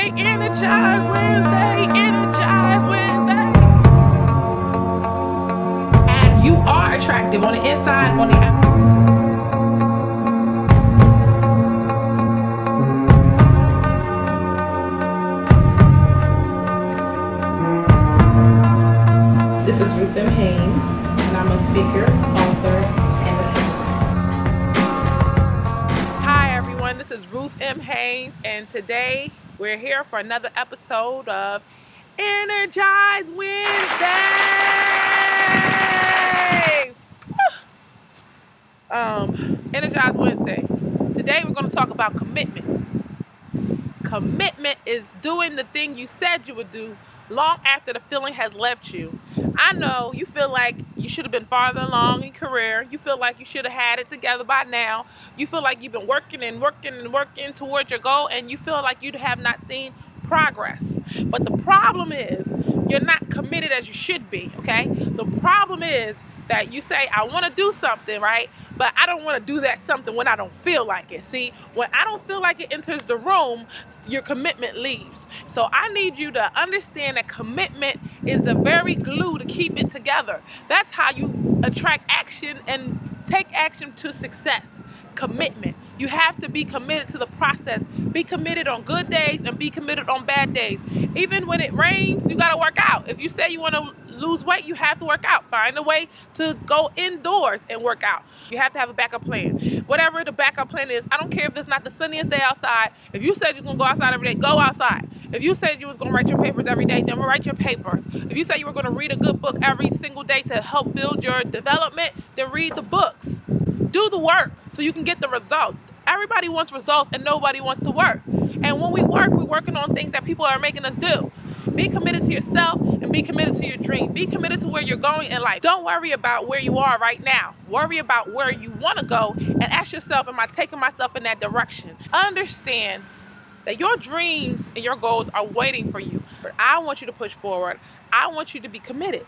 Wednesday, Energized Wednesday, Energized Wednesday. And you are attractive on the inside, on the outside. This is Ruth M. Haynes, and I'm a speaker, author, and a singer. Hi everyone, this is Ruth M. Haynes, and today we're here for another episode of Energized Wednesday! Energized Wednesday. Today we're going to talk about commitment. Commitment is doing the thing you said you would do long after the feeling has left you. I know you feel like you should have been farther along in your career. You feel like you should have had it together by now. You feel like you've been working and working and working towards your goal, and you feel like you have not seen progress. But the problem is you're not committed as you should be, okay? The problem is that you say, I want to do something, right? But I don't want to do that something when I don't feel like it. See, when I don't feel like it enters the room, your commitment leaves. So I need you to understand that commitment is the very glue to keep it together. That's how you attract action and take action to success. Commitment. You have to be committed to the process. Be committed on good days and be committed on bad days. Even when it rains, you got to work out. If you say you want to lose weight, you have to work out. Find a way to go indoors and work out. You have to have a backup plan. Whatever the backup plan is, I don't care if it's not the sunniest day outside. If you said you was going to go outside every day, go outside. If you said you was going to write your papers every day, then write your papers. If you said you were going to read a good book every single day to help build your development, then read the books. Do the work so you can get the results. Everybody wants results and nobody wants to work. And when we work, we're working on things that people are making us do. Be committed to yourself and be committed to your dream. Be committed to where you're going in life. Don't worry about where you are right now. Worry about where you want to go and ask yourself, am I taking myself in that direction? Understand that your dreams and your goals are waiting for you. I want you to push forward. I want you to be committed.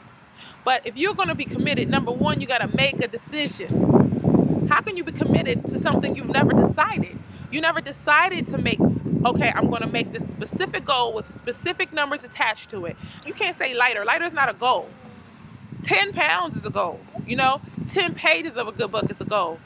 But if you're going to be committed, number one, you got to make a decision. How can you be committed to something you've never decided? You never decided to make, okay, I'm going to make this specific goal with specific numbers attached to it. You can't say lighter. Lighter is not a goal. 10 pounds is a goal. 10 pages of a good book is a goal.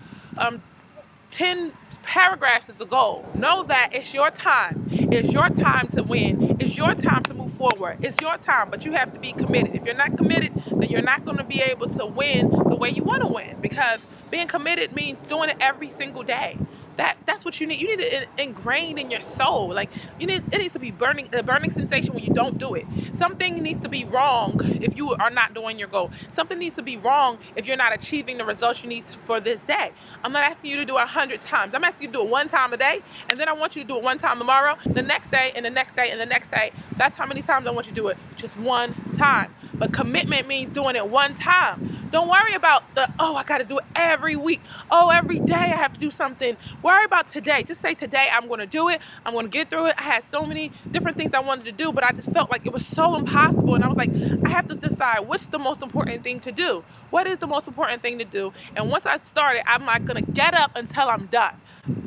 10 paragraphs is a goal. Know that it's your time. It's your time to win. It's your time to move forward. It's your time, but you have to be committed. If you're not committed, then you're not going to be able to win the way you want to win, because being committed means doing it every single day. That's what you need. You need it ingrained in your soul. Like it needs to be a burning sensation when you don't do it. Something needs to be wrong if you are not doing your goal. Something needs to be wrong if you're not achieving the results you need for this day. I'm not asking you to do it 100 times. I'm asking you to do it one time a day, and then I want you to do it one time tomorrow, the next day, and the next day, and the next day. That's how many times I want you to do it. Just one time. But commitment means doing it one time. Don't worry about I got to do it every week. Oh, every day I have to do something. Worry about today. Just say today I'm going to do it. I'm going to get through it. I had so many different things I wanted to do, but I just felt like it was so impossible. And I was like, I have to decide what's the most important thing to do. What is the most important thing to do? And once I started, I'm not going to get up until I'm done.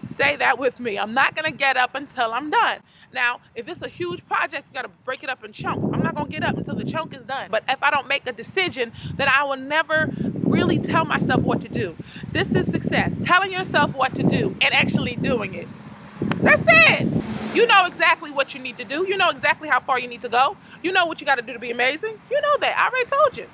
Say that with me. I'm not going to get up until I'm done. Now, if it's a huge project, you got to break it up in chunks. I'm not going to get up until the chunk is done. But if I don't make a decision, then I will never really tell myself what to do. This is success. Telling yourself what to do and actually doing it. That's it. You know exactly what you need to do. You know exactly how far you need to go. You know what you got to do to be amazing. You know that. I already told you.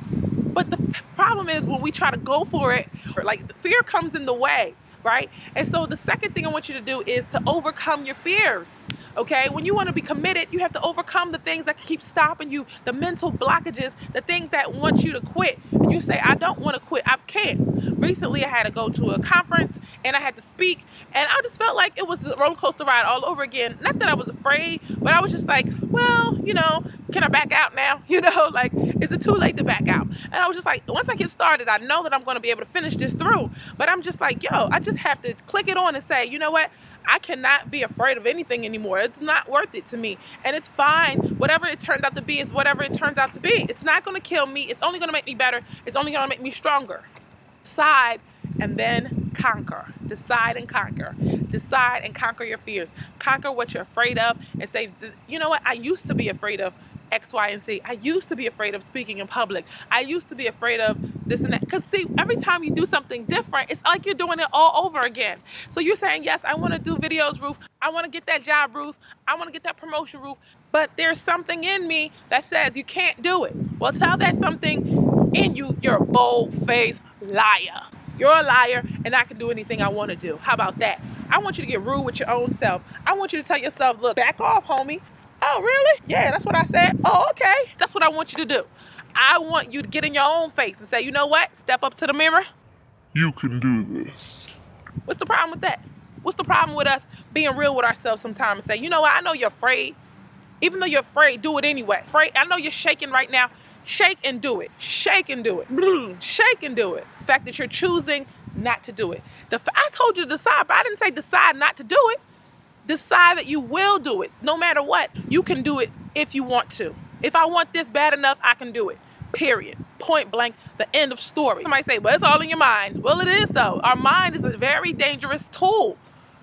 But the problem is when we try to go for it, like the fear comes in the way, right? And so the second thing I want you to do is to overcome your fears. Okay, when you want to be committed, you have to overcome the things that keep stopping you, the mental blockages, the things that want you to quit. And you say, I don't want to quit. I can't. Recently, I had to go to a conference and I had to speak, and I just felt like it was a roller coaster ride all over again. Not that I was afraid, but I was just like, well, can I back out now? Like, is it too late to back out? And I was just like, once I get started, I know that I'm going to be able to finish this through. But I'm just like, I just have to click it on and say, you know what? I cannot be afraid of anything anymore. It's not worth it to me. And it's fine. Whatever it turns out to be is whatever it turns out to be. It's not going to kill me. It's only going to make me better. It's only going to make me stronger. Decide and then conquer. Decide and conquer. decide and conquer your fears. Conquer what you're afraid of and say, you know what, I used to be afraid of X, Y, and Z. I used to be afraid of speaking in public. I used to be afraid of this and that. Because see, every time you do something different, it's like you're doing it all over again. So you're saying, yes, I want to do videos, Ruth. I want to get that job, Ruth. I want to get that promotion, Ruth. But there's something in me that says you can't do it. Well, tell that something in you, you're a bold-faced liar. You're a liar, and I can do anything I want to do. How about that? I want you to get rude with your own self. I want you to tell yourself, look, back off, homie. Oh, really? Yeah, that's what I said. Oh, okay. That's what I want you to do. I want you to get in your own face and say, you know what? Step up to the mirror. You can do this. What's the problem with that? What's the problem with us being real with ourselves sometimes and say, you know what? I know you're afraid. Even though you're afraid, do it anyway. Afraid. I know you're shaking right now. Shake and do it. Shake and do it. Shake and do it. The fact that you're choosing not to do it. I told you to decide, but I didn't say decide not to do it. Decide that you will do it. No matter what, you can do it if you want to. If I want this bad enough, I can do it. Period. Point blank. The end of story. Somebody say, well, it's all in your mind. Well, it is though. Our mind is a very dangerous tool.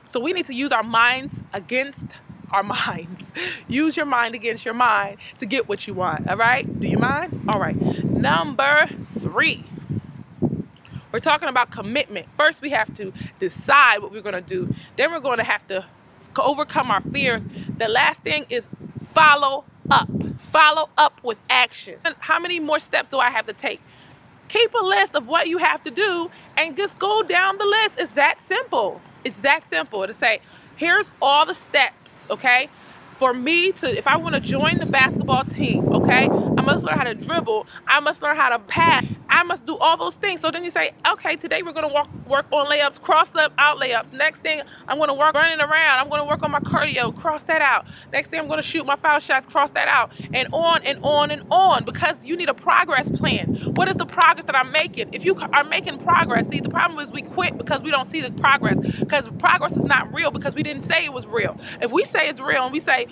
So we need to use our minds against our minds. Use your mind against your mind to get what you want. All right? Do you mind? All right. Number 3. We're talking about commitment. First, we have to decide what we're going to do. Then we're going to have to overcome our fears. The last thing is follow up. Follow up with action. And how many more steps do I have to take? Keep a list of what you have to do and just go down the list. It's that simple. It's that simple to say, here's all the steps, okay? For me to, if I want to join the basketball team, okay, I must learn how to dribble. I must learn how to pass. I must do all those things. So then you say, okay, today we're going to work on layups, cross up, out layups. Next thing, I'm going to work running around. I'm going to work on my cardio, cross that out. Next thing, I'm going to shoot my foul shots, cross that out. And on and on and on, because you need a progress plan. What is the progress that I'm making? If you are making progress, see, the problem is we quit because we don't see the progress. Because progress is not real because we didn't say it was real. If we say it's real and we say,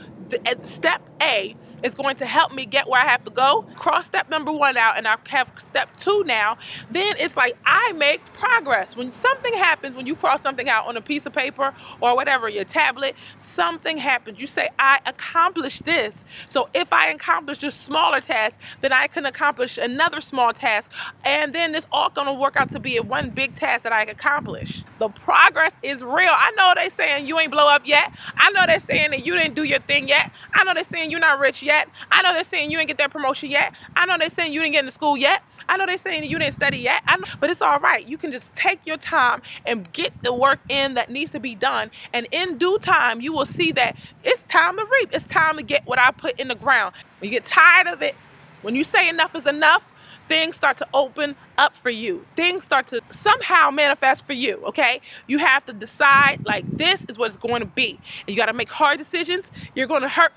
step A is going to help me get where I have to go, cross step number 1 out, and I have step 2 now, then it's like I make progress. When something happens, when you cross something out on a piece of paper or whatever, your tablet, something happens. You say, I accomplished this. So if I accomplish this smaller task, then I can accomplish another small task, and then it's all going to work out to be one big task that I accomplish. The progress is real. I know they're saying you ain't blow up yet. I know they're saying that you didn't do your thing yet. I know they're saying you're not rich yet. I know they're saying you didn't get that promotion yet. I know they're saying you didn't get into school yet. I know they're saying you didn't study yet. But it's all right. You can just take your time and get the work in that needs to be done. And in due time, you will see that it's time to reap. It's time to get what I put in the ground. When you get tired of it, when you say enough is enough, things start to open up for you. Things start to somehow manifest for you, okay? You have to decide, like, this is what it's going to be. And you got to make hard decisions. You're going to hurt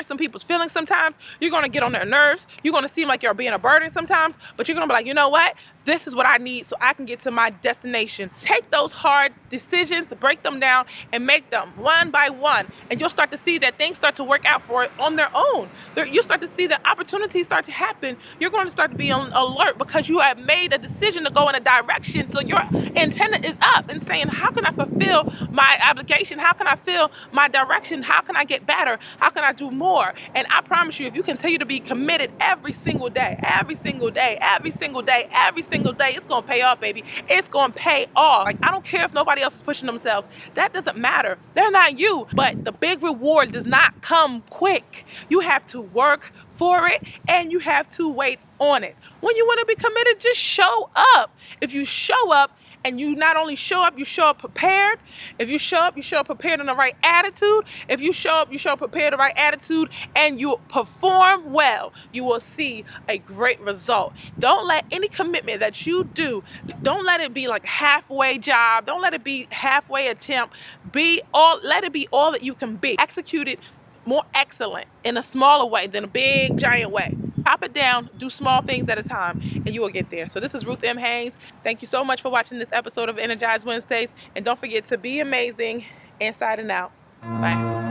some people's feelings sometimes. You're going to get on their nerves. You're going to seem like you're being a burden sometimes, but you're going to be like, you know what? This is what I need so I can get to my destination. Take those hard decisions, break them down, and make them one by one. And you'll start to see that things start to work out for it on their own. You'll start to see that opportunities start to happen. You're going to start to be on alert because you have made a decision to go in a direction. So your antenna is up and saying, how can I fulfill my obligation? How can I fill my direction? How can I get better? How can I do more? And I promise you, if you continue to be committed every single day, every single day, every single day, every single day, it's going to pay off, baby. It's going to pay off. Like, I don't care if nobody else is pushing themselves. That doesn't matter. They're not you. But the big reward does not come quick. You have to work for it and you have to wait on it. When you want to be committed, just show up. If you show up and you not only show up, you show up prepared. If you show up, you show up prepared in the right attitude. If you show up, you show up prepared in the right attitude and you perform well, you will see a great result. Don't let any commitment that you do, don't let it be like halfway job. Don't let it be halfway attempt. Let it be all that you can be. Execute it more excellent in a smaller way than a big giant way. Chop it down, do small things at a time, and you will get there. So this is Ruth M. Haynes. Thank you so much for watching this episode of Energized Wednesdays. And don't forget to be amazing inside and out. Bye.